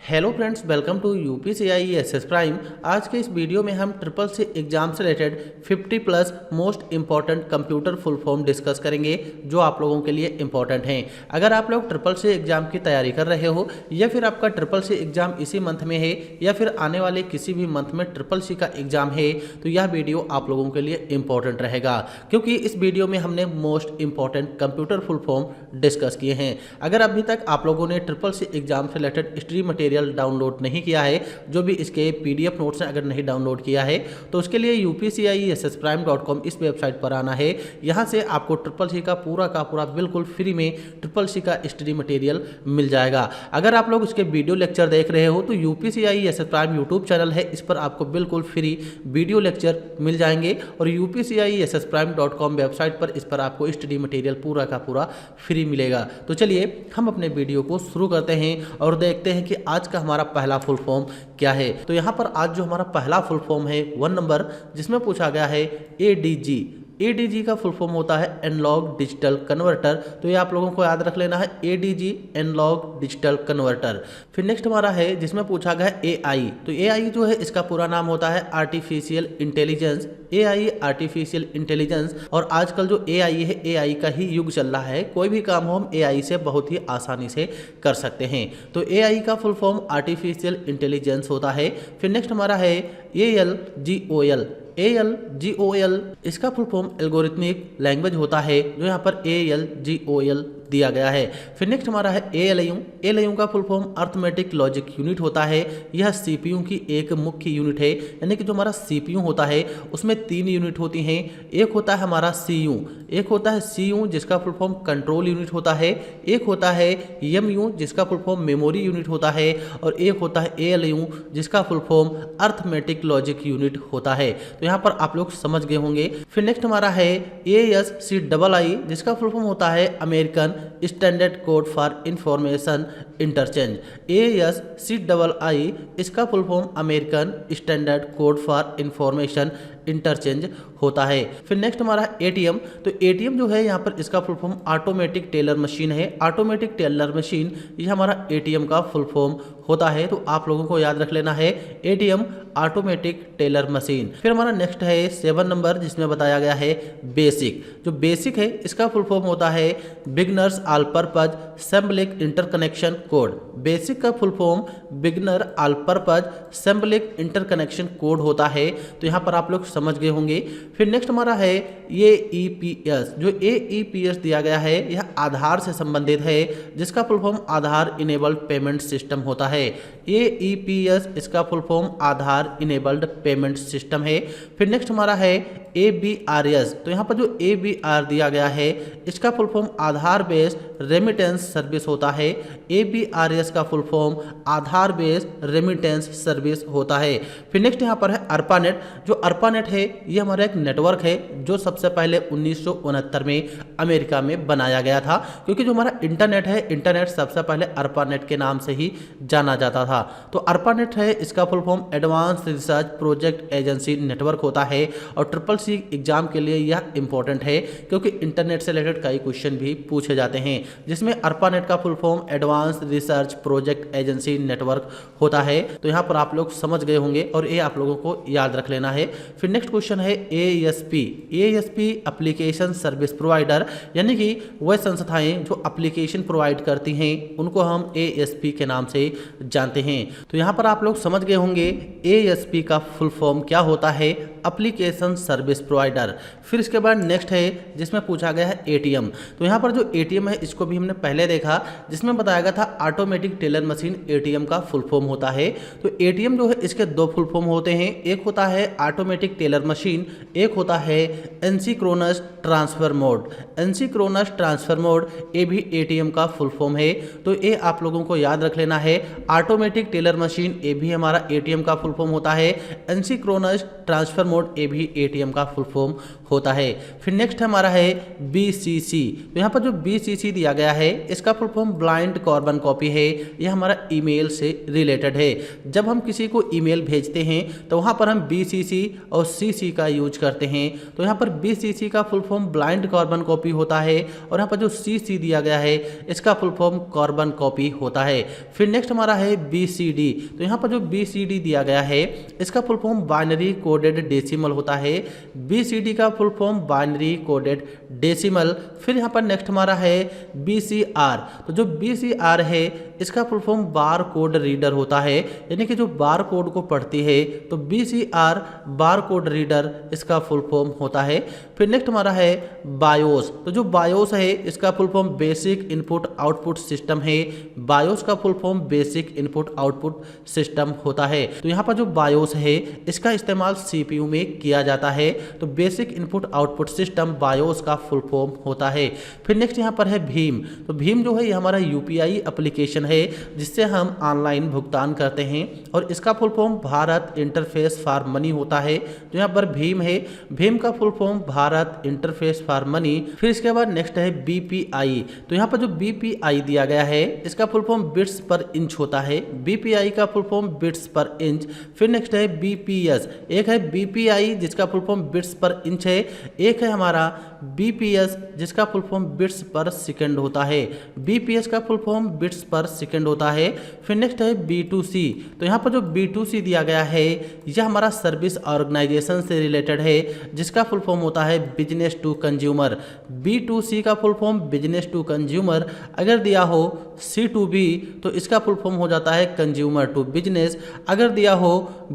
Hello friends, welcome to UPCI SS prime. आज के इस वीडियो में हम ट्रिपल सी एग्जाम से related 50 plus most important computer full form discuss करेंगे जो आप लोगों के लिए इंपॉर्टेंट हैं। अगर आप लोग ट्रिपल सी एग्जाम की तैयारी कर रहे हो या फिर आपका ट्रिपल सी एग्जाम इसी मंथ में है या फिर आने वाले किसी भी मंथ में ट्रिपल सी का एग्जाम है तो यह वीडियो आप लोगों के लिए इंपॉर्टेंट रहेगा, क्योंकि इस वीडियो में हमने most important computer full form discuss किए हैं। अगर अभी तक आप लोगों ने ट्रिपल सी एग्जाम से रिलेटेड स्टडी मटेरियल डाउनलोड नहीं किया है, जो भी इसके पीडीएफ नोट्स हैं, अगर नहीं डाउनलोड किया है तो उसके लिए upciessprime.com इस वेबसाइट पर आना है। यहां से आपको ट्रिपल सी का पूरा बिल्कुल फ्री में ट्रिपल सी का स्टडी मटेरियल मिल जाएगा। अगर आप लोग उसके वीडियो लेक्चर देख रहे हो तो यूपीसीआई प्राइम यूट्यूब चैनल है, इस पर आपको बिल्कुल फ्री वीडियो लेक्चर मिल जाएंगे और upciessprime.com वेबसाइट पर इस पर आपको स्टडी मटेरियल पूरा का पूरा फ्री मिलेगा। तो चलिए हम अपने वीडियो को शुरू करते हैं और देखते हैं कि आज का हमारा पहला फुल फॉर्म क्या है। तो यहाँ पर आज जो हमारा पहला फुल फॉर्म है 1 नंबर, जिसमें पूछा गया है एडीजी। एडीजी का फुल फॉर्म होता है एनालॉग डिजिटल कन्वर्टर। तो ये आप लोगों को याद रख लेना है, एडीजी एनालॉग डिजिटल कन्वर्टर। फिर नेक्स्ट हमारा है जिसमें पूछा गया है एआई। तो एआई जो है इसका पूरा नाम होता है artificial intelligence. AI artificial intelligence. और आजकल जो एआई है, एआई का ही युग चल रहा है। कोई भी काम हो हम एआई से बहुत ही आसानी से कर सकते हैं। तो एआई का फुल फॉर्म आर्टिफिशियल इंटेलिजेंस होता है। फिर नेक्स्ट हमारा है एएलजीओएल। एएलजीओएल इसका फुल फॉर्म एल्गोरिथमिक लैंग्वेज होता है, जो यहाँ पर एएलजीओएल दिया गया है। फिर नेक्स्ट हमारा है एएलयू। एएलयू का full form arithmetic logic unit होता है। यह सीपीयू की एक मुख्य यूनिट है, यानी कि जो हमारा सीपीयू होता है उसमें 3 यूनिट होती हैं। एक होता है हमारा सीयू, एक होता है सीयू जिसका फुल फॉर्म कंट्रोल यूनिट होता है, एक होता है एमयू जिसका फुल फॉर्म मेमोरी यूनिट होता है, और एक होता है एएलयू जिसका full form arithmetic logic unit होता है। तो यहाँ पर आप लोग समझ गए होंगे। फिर नेक्स्ट हमारा है ASCII जिसका फुल फॉर्म होता है American standard code for information interchange. ASCII इसका full form American standard code for information interchange होता है। फिर नेक्स्ट हमारा एटीएम। तो एटीएम जो है यहाँ पर इसका full form automatic teller machine है। ऑटोमेटिक टेलर मशीन ये हमारा एटीएम का फुल फॉर्म होता है। तो आप लोगों को याद रख लेना है एटीएम ऑटोमेटिक टेलर मशीन। फिर हमारा नेक्स्ट है 7 नंबर, जिसमें बताया गया है बेसिक। जो बेसिक है इसका फुल फॉर्म होता है beginners all purpose symbolic interconnection code. Basic का full form beginner all purpose symbolic interconnection code होता है। तो यहाँ पर आप लोग समझ गए होंगे। फिर नेक्स्ट हमारा है AEPS। जो AEPS दिया गया है यह आधार से संबंधित है, जिसका फुल फॉर्म आधार इनेबल्ड पेमेंट सिस्टम होता है। AEPS इसका फुल फॉर्म आधार इनेबल्ड पेमेंट सिस्टम है। फिर नेक्स्ट हमारा है ABRS। तो यहाँ पर जो ABR दिया गया है इसका फुल फॉर्म आधार बेस्ड रेमिटेंस सर्विस होता है। ABRS का फुल फॉर्म आधार बेस्ड रेमिटेंस सर्विस होता है। फिर नेक्स्ट यहाँ पर है ARPANET। जो ARPANET है ये हमारा एक नेटवर्क है जो सबसे पहले 1969 में अमेरिका में बनाया गया था, क्योंकि जो हमारा इंटरनेट है, इंटरनेट सबसे पहले ARPANET के नाम से ही जाना जाता था। तो ARPANET है इसका full form advance research project agency network होता है। और ट्रिपल सी एग्जाम के लिए यह इंपॉर्टेंट है, क्योंकि इंटरनेट से रिलेटेड कई क्वेश्चन भी पूछे जाते हैं, जिसमें ARPANET का full form advance research project agency network होता है। तो यहाँ पर आप लोग समझ गए होंगे और ये आप लोगों को याद रख लेना है। फिर नेक्स्ट क्वेश्चन है ASP। ASP application service provider, यानी कि वह संस्थाएं जो एप्लीकेशन प्रोवाइड करती हैं उनको हम ASP के नाम से जानते हैं। तो यहाँ पर आप लोग समझ गए होंगे ASP का फुल फॉर्म क्या होता है, एप्लीकेशन सर्विस प्रोवाइडर। फिर इसके बाद नेक्स्ट है जिसमें पूछा गया है ATM। तो यहाँ पर जो ATM है इसको भी हमने पहले देखा, जिसमें बताया गया था ऑटोमेटिक टेलर मशीन ATM का फुल फॉर्म होता है। तो ATM जो है इसके 2 फुल फॉर्म होते हैं, एक होता है ऑटोमेटिक टेलर मशीन, एक होता है asynchronous transfer mode. Asynchronous transfer mode ये भी ATM का फुल फॉर्म है। तो ये आप लोगों को याद रख लेना है। ऑटोमेटिक टेलर मशीन ये भी हमारा ATM का फुल फॉर्म होता है। एसिंक्रोनस ट्रांसफर मोड, ये भी ATM का फुल फॉर्म होता है। फिर नेक्स्ट हमारा है BCC। तो यहाँ पर जो BCC दिया गया है इसका full form blind carbon copy है। यह हमारा ईमेल से रिलेटेड है। जब हम किसी को ईमेल भेजते हैं तो वहाँ पर हम BCC और CC का यूज करते हैं। तो यहाँ पर BCC का full form blind carbon copy होता है और यहाँ पर जो CC दिया गया है इसका फुल फॉर्म कार्बन कॉपी होता है। फिर नेक्स्ट हमारा है BCD। तो यहाँ पर जो BCD दिया गया है इसका full form binary coded decimal होता है। BCD का full form binary coded decimal. फिर यहाँ पर नेक्स्ट हमारा है BCR। तो जो BCR है इसका full form bar code reader होता है, यानी कि जो बार कोड को पढ़ती है। तो BCR बार कोड रीडर इसका फुल फॉर्म होता है। फिर नेक्स्ट हमारा है बायोस। तो जो बायोस है इसका full form basic input output system है। बायोस का full form basic input output system होता है। तो यहाँ पर जो बायोस है इसका इस्तेमाल CPU में किया जाता है। तो basic input output system BIOS का फुल फॉर्म होता है। फिर नेक्स्ट यहाँ पर है भीम। तो भीम जो है ये हमारा UPI एप्लीकेशन है जिससे हम ऑनलाइन भुगतान करते हैं और इसका full form Bharat interface for money होता है। जो यहाँ पर भीम है, भीम का full form Bharat interface for money. फिर इसके बाद नेक्स्ट है BPI। तो यहाँ पर जो BPI दिया गया है इसका फुल फॉर्म बिट्स पर इंच होता है। BPI का फुल फॉर्म बिट्स पर इंच। फिर नेक्स्ट है BPS। एक है BPI जिसका फुल फॉर्म बिट्स पर इंच है, एक है हमारा BPS जिसका फुल फॉर्म बिट्स पर सेकंड होता है। BPS का फुल फॉर्म बिट्स पर सेकंड होता है। फिर नेक्स्ट है B2C। तो यहाँ पर जो B2C दिया गया है यह हमारा सर्विस ऑर्गेनाइजेशन से रिलेटेड है जिसका फुल फॉर्म होता है बिजनेस टू कंज्यूमर। B2C का full form business to consumer. अगर दिया हो C2B तो इसका फुल फॉर्म हो जाता है कंज्यूमर टू बिजनेस। अगर दिया हो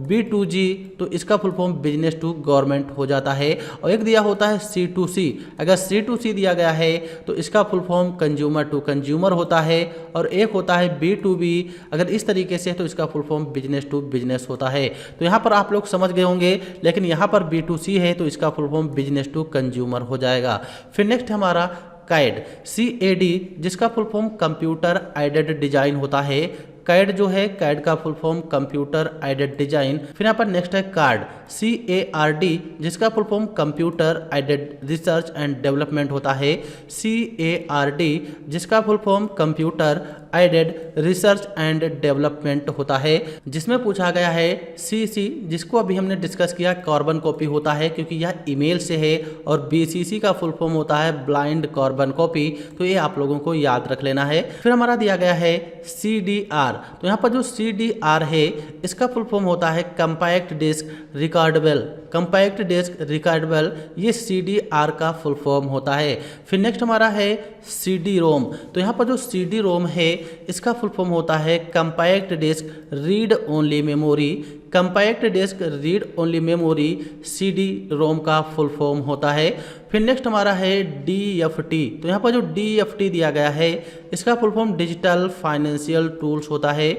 B2G तो इसका full form business to government हो जाता है। और एक दिया होता है C2C। अगर C2C दिया गया है तो इसका full form consumer to consumer होता है। और एक होता है B2B। अगर इस तरीके से तो इसका full form business to business होता है। तो यहाँ पर आप लोग समझ गए होंगे, लेकिन यहाँ पर B2C है तो इसका full form business to consumer हो जाएगा। फिर नेक्स्ट हमारा CAD जिसका full form computer aided design होता है। CAD जो है CAD का full form computer aided design. फिर यहाँ पर नेक्स्ट है CARD जिसका full form computer aided research and development होता है। CARD जिसका full form computer aided research and development होता है। जिसमें पूछा गया है CC जिसको अभी हमने डिस्कस किया कार्बन कॉपी होता है क्योंकि यह ईमेल से है। और BCC का फुल फॉर्म होता है ब्लाइंड कार्बन कॉपी। तो ये आप लोगों को याद रख लेना है। फिर हमारा दिया गया है CDR। तो यहाँ पर जो CDR है इसका फुल फॉर्म होता है compact disc recordable. Compact disc recordable ये CDR का फुल फॉर्म होता है। फिर नेक्स्ट हमारा है CD-ROM। तो यहाँ पर जो CD-ROM है इसका फुल फॉर्म होता है compact disc read only memory. Compact disc read only memory CD-ROM का फुल फॉर्म होता है। फिर नेक्स्ट हमारा है DFT। तो यहाँ पर जो DFT दिया गया है इसका full form digital financial tools होता है।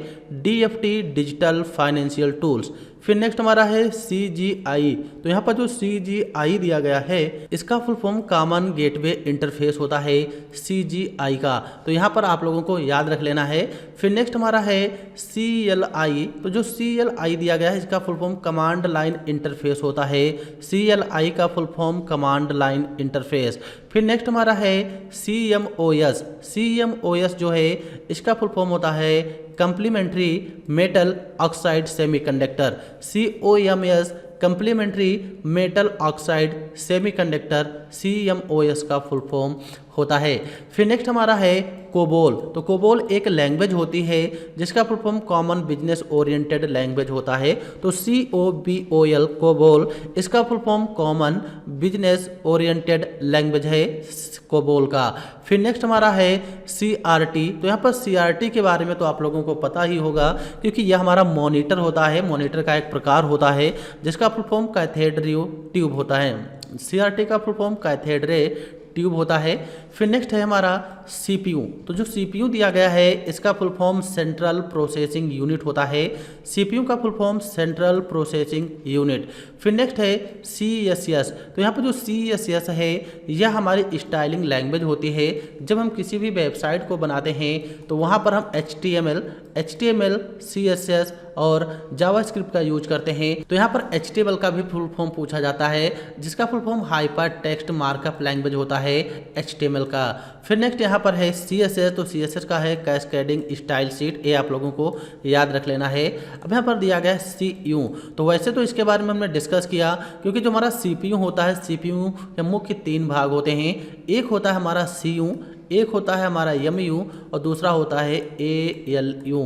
DFT digital financial tools. फिर नेक्स्ट हमारा है CGI। तो यहाँ पर जो CGI दिया गया है इसका full form common gateway interface होता है CGI का। तो यहाँ पर आप लोगों को याद रख लेना है। फिर नेक्स्ट हमारा है CLI। तो जो CLI दिया गया है इसका full form command line interface होता है। CLI का full form command line interface. फिर नेक्स्ट हमारा है CMOS। CMOS जो है इसका फुल फॉर्म होता है complementary metal oxide semiconductor. COMS complementary metal oxide semiconductor CMOS का फुल फॉर्म होता है। फिर नेक्स्ट हमारा है कोबोल। तो कोबोल एक लैंग्वेज होती है जिसका full form common business oriented language होता है। तो COBOL कोबोल इसका full form common business oriented language है कोबोल का। फिर नेक्स्ट हमारा है CRT। तो यहाँ पर CRT के बारे में तो आप लोगों को पता ही होगा क्योंकि यह हमारा मॉनिटर होता है। मॉनिटर का एक प्रकार होता है जिसका फुल फॉर्म कैथेड रे ट्यूब होता है। CRT का फुल फॉर्म कैथेड रे ट्यूब होता है। फिर नेक्स्ट है हमारा CPU। तो जो CPU दिया गया है इसका full form central processing unit होता है। CPU का full form central processing unit. फिर नेक्स्ट है CSS। तो यहाँ पर जो CSS है यह हमारी स्टाइलिंग लैंग्वेज होती है। जब हम किसी भी वेबसाइट को बनाते हैं तो वहाँ पर हम HTML, CSS और जावास्क्रिप्ट का यूज करते हैं। तो यहाँ पर HTML का भी फुल फॉर्म पूछा जाता है, जिसका full form hyper text markup language होता है HTML का। फिर नेक्स्ट यहाँ पर है CSS। तो CSS का है कैस्केडिंग स्टाइल शीट, ये आप लोगों को याद रख लेना है। अब यहाँ पर दिया गया है CPU। तो वैसे तो इसके बारे में हमने डिस्कस किया, क्योंकि जो हमारा CPU होता है, CPU के मुख्य 3 भाग होते हैं। एक होता है हमारा CU, एक होता है हमारा MU और दूसरा होता है ALU।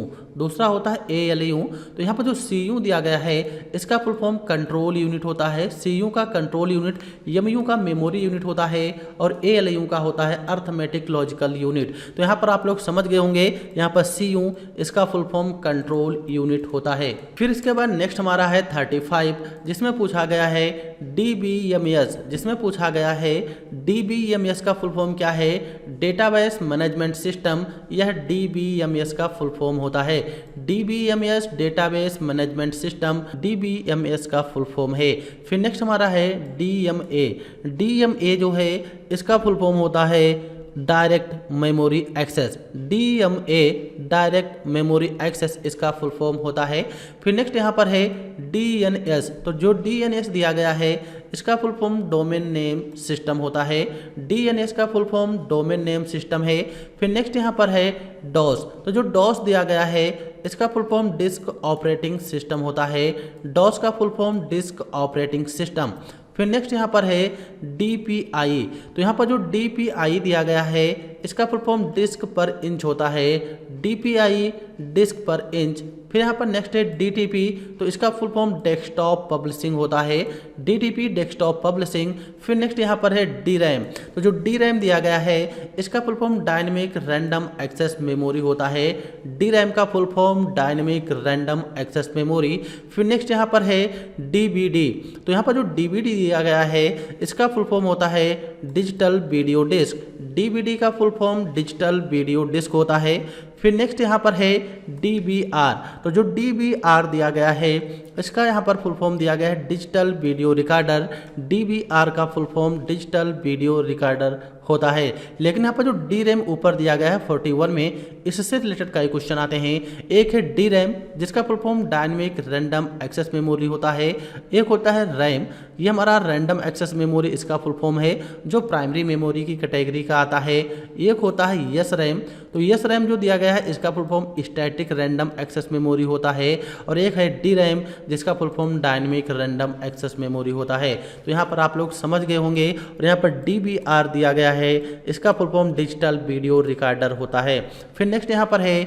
तो यहाँ पर जो CU दिया गया है इसका फुल फॉर्म कंट्रोल यूनिट होता है। CU का कंट्रोल यूनिट, MU का मेमोरी यूनिट होता है और ALU का होता है अर्थमेटिक लॉजिकल यूनिट। तो यहाँ पर आप लोग समझ गए होंगे, यहाँ पर CU इसका फुल फॉर्म कंट्रोल यूनिट होता है। फिर इसके बाद नेक्स्ट हमारा है 35, जिसमें पूछा गया है DBMS का फुल फॉर्म क्या है? Database management system. यह DBMS का फुल फॉर्म होता है। DBMS database management system, DBMS का फुल फॉर्म है। फिर नेक्स्ट हमारा है DMA जो है इसका फुल फॉर्म होता है direct memory access. DMA direct memory access इसका फुल फॉर्म होता है। फिर नेक्स्ट यहाँ पर है DNS। तो जो DNS दिया गया है इसका full form domain name system होता है। DNS का full form domain name system है। फिर नेक्स्ट यहाँ पर है DOS। तो जो DOS दिया गया है इसका full form disk operating system होता है। DOS का full form disk operating system. फिर नेक्स्ट यहाँ पर है DPI। तो यहाँ पर जो DPI दिया गया है इसका फुल फॉर्म डिस्क पर इंच होता है। DPI डिस्क पर इंच। फिर यहाँ पर नेक्स्ट है DTP। तो इसका फुल फॉर्म डेस्कटॉप पब्लिशिंग होता है, DTP डेस्कटॉप पब्लिशिंग। फिर नेक्स्ट यहाँ पर है DRAM। तो जो DRAM दिया गया है इसका full form dynamic random access memory होता है। DRAM का full form dynamic random access memory. फिर नेक्स्ट यहाँ पर है DVD। तो यहाँ पर जो DVD दिया गया है इसका फुल फॉर्म होता है डिजिटल वीडियो डिस्क। DVD का full form digital video disc होता है। फिर नेक्स्ट यहाँ पर है DVR। तो जो DVR दिया गया है इसका यहाँ पर फुल फॉर्म दिया गया है डिजिटल वीडियो रिकॉर्डर। DVR का full form digital video recorder होता है। लेकिन यहाँ पर जो DRAM ऊपर दिया गया है 41 में, इससे रिलेटेड कई क्वेश्चन आते हैं। एक है DRAM जिसका full form dynamic random access memory होता है। एक होता है RAM, ये हमारा रैंडम एक्सेस मेमोरी इसका फुल फॉर्म है, जो प्राइमरी मेमोरी की कैटेगरी का आता है। एक होता है SRAM। तो SRAM जो दिया गया है इसका full form static random access memory होता है। और एक है DRAM जिसका full form dynamic random access memory होता है। तो यहाँ पर आप लोग समझ गए होंगे। और यहाँ पर DVR दिया गया है इसका full form digital video recorder होता है। फिर नेक्स्ट यहाँ पर है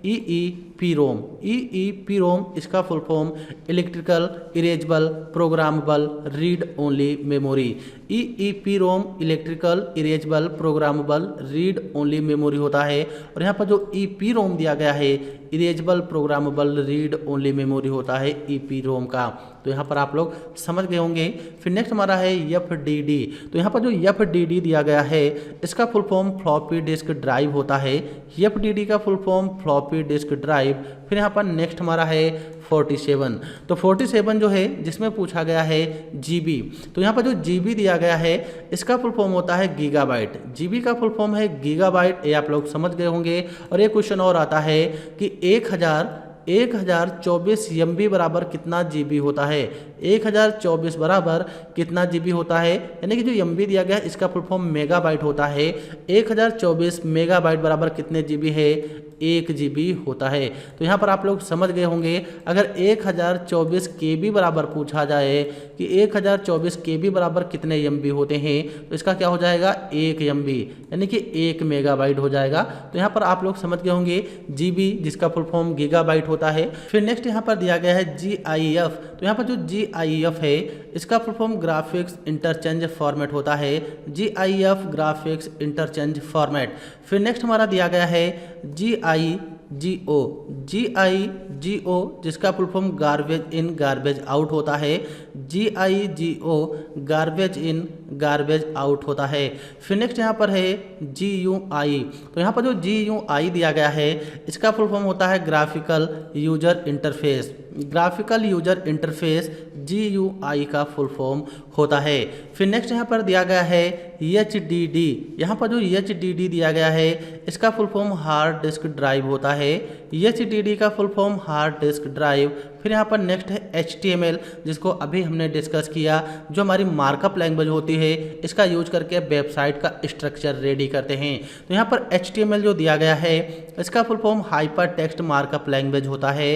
EEPROM। EEPROM इसका full form electrical erasable programmable read only memory. EEPROM electrical erasable programmable read only memory होता है। और यहाँ पर जो EPROM दिया गया है erasable programmable read only memory होता है EPROM का। तो यहाँ पर आप लोग समझ गए होंगे। फिर नेक्स्ट हमारा है FDD। तो यहाँ पर जो FDD दिया गया है इसका full form floppy disk drive होता है। FDD का full form floppy disk drive. फिर यहाँ पर नेक्स्ट हमारा है 47। तो 47 जो है जिसमें पूछा गया है GB। तो यहाँ पर जो GB दिया गया है इसका फुल फॉर्म होता है गीगाबाइट। GB का फुल फॉर्म है गीगाबाइट, ये आप लोग समझ गए होंगे। और एक क्वेश्चन और आता है कि 1024 MB बराबर कितना GB होता है? 1024 बराबर कितना GB होता है? यानी कि जो MB दिया गया है इसका फुल फॉर्म मेगाबाइट होता है। 1024 मेगाबाइट बराबर कितने GB है? 1 GB होता है। तो यहाँ पर आप लोग समझ गए होंगे। अगर 1024 KB बराबर पूछा जाए कि 1024 KB बराबर कितने MB होते हैं, तो इसका क्या हो जाएगा? 1 MB, यानी कि 1 मेगाबाइट हो जाएगा। तो यहाँ पर आप लोग समझ गए होंगे GB जिसका फुल फॉर्म गीगाबाइट होता है। फिर नेक्स्ट यहाँ पर दिया गया है GIF। तो यहाँ पर जो GIF है इसका full form graphics interchange format होता है। GIF graphics interchange format. फिर नेक्स्ट हमारा दिया गया है GIGO। GIGO जिसका full form garbage in garbage out होता है। GIGO garbage in garbage out होता है। फिर नेक्स्ट यहाँ पर है GUI। तो यहाँ पर जो GUI दिया गया है इसका फुल फॉर्म होता है graphical user interface. Graphical user interface GUI का फुल फॉर्म होता है। फिर नेक्स्ट यहाँ पर दिया गया है HDD। यहाँ पर जो HDD दिया गया है इसका full form hard disk drive होता है। HDD का full form hard disk drive. फिर यहाँ पर नेक्स्ट है HTML, जिसको अभी हमने डिस्कस किया, जो हमारी मार्कअप लैंग्वेज होती है, इसका यूज करके वेबसाइट का स्ट्रक्चर रेडी करते हैं। तो यहाँ पर HTML जो दिया गया है इसका full form hyper text markup language होता है।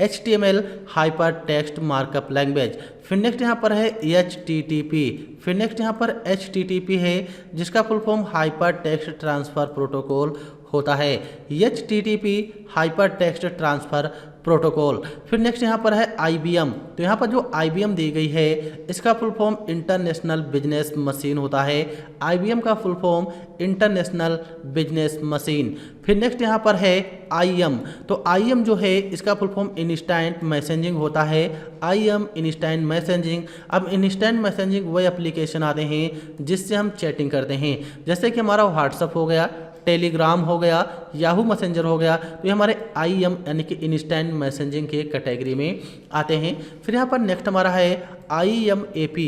HTML hyper text markup language. फिर नेक्स्ट यहाँ पर है HTTP। फिर नेक्स्ट यहाँ पर HTTP है जिसका full form hyper text transfer protocol होता है। HTTP hyper text transfer protocol. फिर नेक्स्ट यहाँ पर है IBM। तो यहाँ पर जो IBM दी गई है इसका full form international business machine होता है। IBM का full form international business machine. फिर नेक्स्ट यहाँ पर है IM। तो IM जो है इसका फुल फॉर्म इंस्टेंट मैसेजिंग होता है। IM instant messaging. अब इंस्टेंट मैसेजिंग वही एप्लीकेशन आते हैं जिससे हम चैटिंग करते हैं, जैसे कि हमारा व्हाट्सअप हो गया, टेलीग्राम हो गया, याहू मैसेंजर हो गया। तो ये हमारे IM यानी कि इंस्टेंट मैसेजिंग के कैटेगरी में आते हैं। फिर यहाँ पर नेक्स्ट हमारा है IMAP।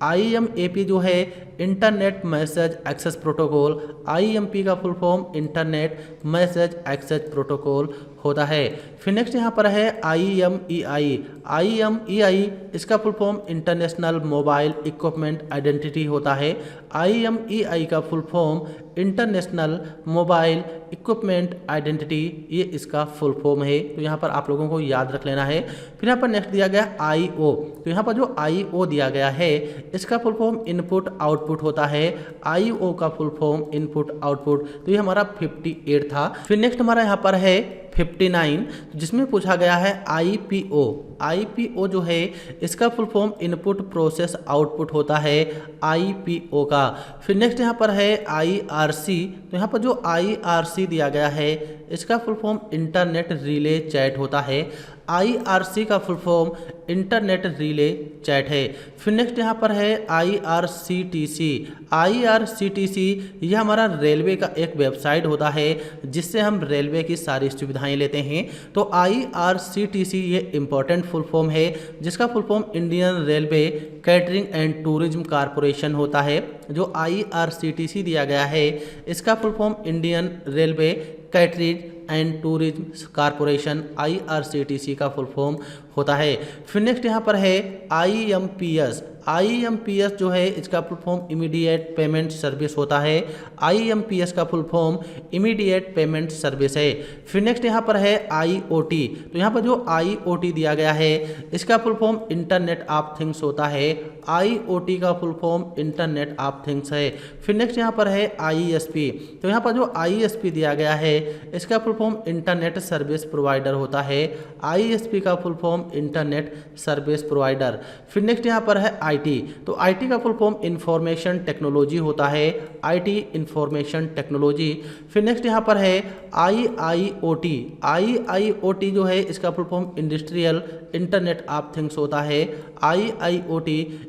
IMAP जो है internet message access protocol. IMP का full form internet message access protocol होता है। फिर नेक्स्ट यहाँ पर है IMEI। IMEI इसका full form international mobile equipment identity होता है। IMEI का full form international mobile equipment identity, ये इसका फुल फॉर्म है। तो यहाँ पर आप लोगों को याद रख लेना है। फिर यहाँ पर नेक्स्ट दिया गया IO। तो यहाँ पर जो IO दिया गया है इसका फुल फॉर्म इनपुट आउटपुट होता है। IO का फुल फॉर्म इनपुट आउटपुट। तो ये हमारा 58 था। फिर नेक्स्ट हमारा यहाँ पर है 59, जिसमें पूछा गया है IPO। IPO जो है इसका full form input process output होता है IPO का। फिर नेक्स्ट यहाँ पर है IRC। तो यहाँ पर जो IRC दिया गया है इसका full form internet relay chat होता है। IRC का full form internet relay chat है। फिर नेक्स्ट यहाँ पर है IRCTC। IRCTC यह हमारा रेलवे का एक वेबसाइट होता है जिससे हम रेलवे की सारी सुविधाएं लेते हैं। तो IRCTC ये इम्पोर्टेंट फुल फॉर्म है जिसका full form Indian railway catering and tourism corporation होता है। जो IRCTC दिया गया है इसका full form Indian railway catering and tourism corporation IRCTC का फुल फॉर्म होता है। फिर नेक्स्ट यहाँ पर है IMPS। IMPS जो है इसका full form immediate payment service होता है। IMPS का full form immediate payment service है। फिर नेक्स्ट यहाँ पर है IoT। तो यहाँ पर जो IoT दिया गया है इसका full form internet of things होता है। IoT का full form internet of things है। फिर नेक्स्ट यहाँ पर है ISP। तो यहाँ पर जो ISP दिया गया है इसका full form internet service provider होता है। ISP का full form internet service provider. फिर नेक्स्ट यहाँ पर है IT। तो IT का फुल फॉर्म इंफॉर्मेशन टेक्नोलॉजी होता है। IT information technology. फिर नेक्स्ट यहाँ पर है IIoT। IIoT जो है इसका full form industrial internet of things होता है। IIoT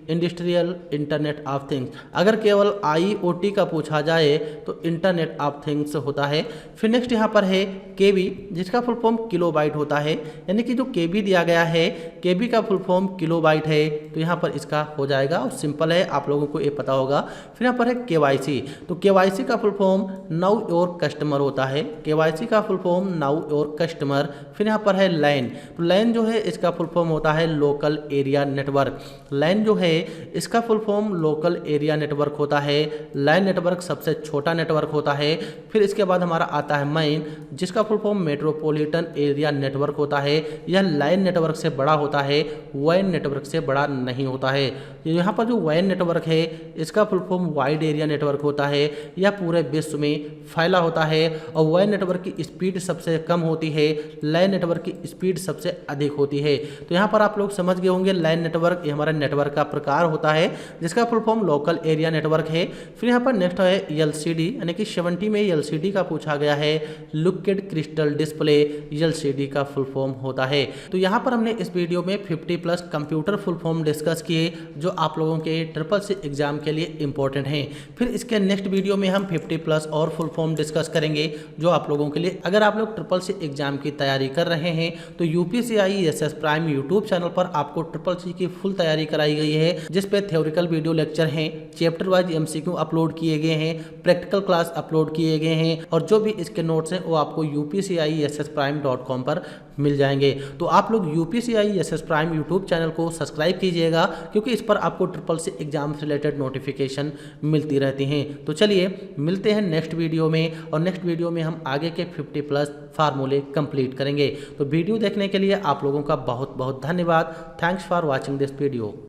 industrial internet of things. अगर केवल IoT का पूछा जाए तो इंटरनेट ऑफ थिंग्स होता है। फिर नेक्स्ट यहाँ पर है KB, जिसका फुल फॉर्म किलोबाइट होता है। यानी कि जो KB दिया गया है KB का फुल फॉर्म किलोबाइट है। तो यहाँ पर इसका हो जाएगा और सिंपल है, आप लोगों को ये पता होगा। फिर यहाँ पर है KYC। तो KYC का full form now your customer होता है। KYC का full form now your customer. फिर यहाँ पर है LAN। तो LAN जो है इसका फुल फॉर्म होता है लोकल एरिया नेटवर्क। LAN जो है इसका full form local area network होता है। LAN नेटवर्क सबसे छोटा नेटवर्क होता है। फिर इसके बाद हमारा आता है MAN, जिसका full form metropolitan area network होता है। यह LAN नेटवर्क से बड़ा होता है, WAN नेटवर्क से बड़ा नहीं होता है। यहाँ पर जो WAN नेटवर्क है इसका full form wide area network होता है। यह पूरे विश्व में फैला होता है और WAN नेटवर्क की स्पीड सबसे कम होती है, LAN नेटवर्क की स्पीड सबसे अधिक होती है। तो यहाँ पर आप लोग समझ गए होंगे LAN नेटवर्क ये हमारा नेटवर्क का प्रकार होता है जिसका full form local area network है। फिर यहाँ पर नेक्स्ट है LCD, यानी कि 70 में LCD का पूछा गया है। लिक्विड क्रिस्टल डिस्प्ले LCD का फुल फॉर्म होता है। तो यहाँ पर हमने इस वीडियो में 50+ कंप्यूटर फुल फॉर्म डिस्कस किए जो आप लोगों के SSC एग्जाम के लिए इंपॉर्टेंट हैं। फिर इसके नेक्स्ट वीडियो में हम 50+ और फुल फॉर्म डिस्कस करेंगे जो आप लोगों के लिए, अगर आप लोग SSC एग्जाम की तैयारी कर रहे हैं तो UPCIESS प्राइम यूट्यूब चैनल पर आपको SSC की फुल तैयारी कराई गई है, जिस पे थ्योरिकल वीडियो लेक्चर हैं, चैप्टर वाइज MCQ अपलोड किए गए हैं, प्रैक्टिकल क्लास अपलोड किए गए हैं और जो भी इसके नोट्स हैं वो आपको upciessprime.com पर मिल जाएंगे। तो आप लोग UPCIESS प्राइम यूट्यूब चैनल को सब्सक्राइब कीजिएगा क्योंकि इस पर आपको SSC एग्जाम से रिलेटेड नोटिफिकेशन मिलती रहती हैं। तो चलिए मिलते हैं नेक्स्ट वीडियो में, और नेक्स्ट वीडियो में हम आगे के 50+ फार्मूले कंप्लीट करेंगे। तो वीडियो देखने के लिए आप लोगों का बहुत बहुत धन्यवाद। Thanks for watching this video.